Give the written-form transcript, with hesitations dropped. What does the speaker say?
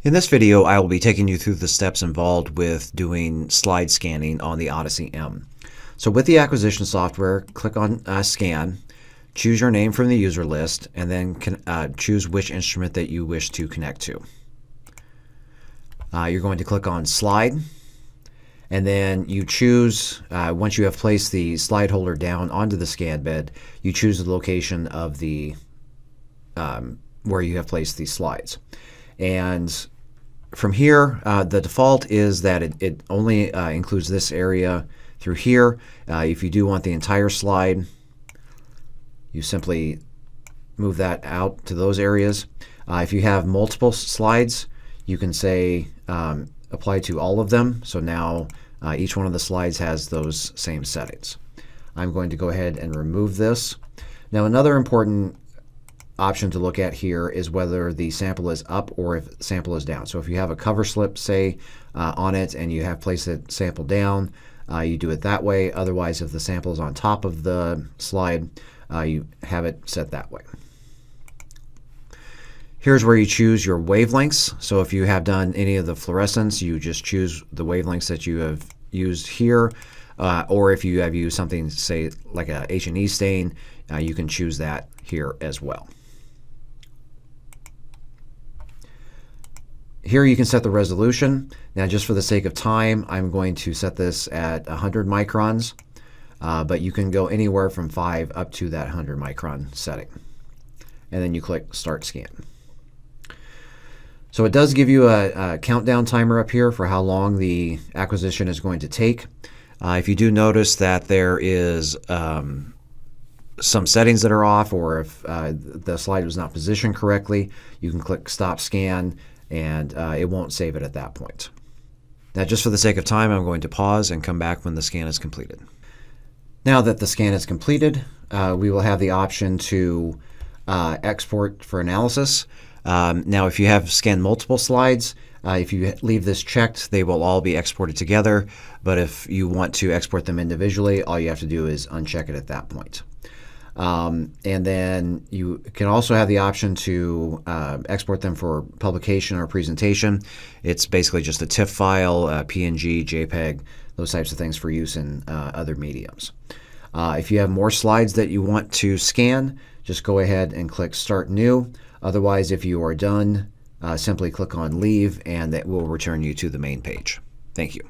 In this video, I will be taking you through the steps involved with doing slide scanning on the Odyssey M. So with the acquisition software, click on Scan, choose your name from the user list, and then choose which instrument that you wish to connect to. You're going to click on Slide, and then you choose, once you have placed the slide holder down onto the scan bed, you choose the location of the where you have placed these slides. And from here, the default is that it only includes this area through here. If you do want the entire slide, you simply move that out to those areas. If you have multiple slides, you can say apply to all of them. So now each one of the slides has those same settings. I'm going to go ahead and remove this. Now another important option to look at here is whether the sample is up or if the sample is down. So if you have a cover slip, say, on it and you have placed the sample down, you do it that way. Otherwise, if the sample is on top of the slide, you have it set that way. Here's where you choose your wavelengths. So if you have done any of the fluorescence, you just choose the wavelengths that you have used here. Or if you have used something, say, like a H&E stain, you can choose that here as well. Here you can set the resolution. Now just for the sake of time, I'm going to set this at 100 microns, but you can go anywhere from 5 up to that 100 micron setting. And then you click Start Scan. So it does give you a countdown timer up here for how long the acquisition is going to take. If you do notice that there is some settings that are off, or if the slide was not positioned correctly, you can click Stop Scan, and it won't save it at that point. Now, just for the sake of time, I'm going to pause and come back when the scan is completed. Now that the scan is completed, we will have the option to export for analysis. Now, if you have scanned multiple slides, if you leave this checked, they will all be exported together. But if you want to export them individually, all you have to do is uncheck it at that point. And then you can also have the option to export them for publication or presentation. It's basically just a TIFF file, PNG, JPEG, those types of things for use in other mediums. If you have more slides that you want to scan, just go ahead and click Start New. Otherwise, if you are done, simply click on Leave, and that will return you to the main page. Thank you.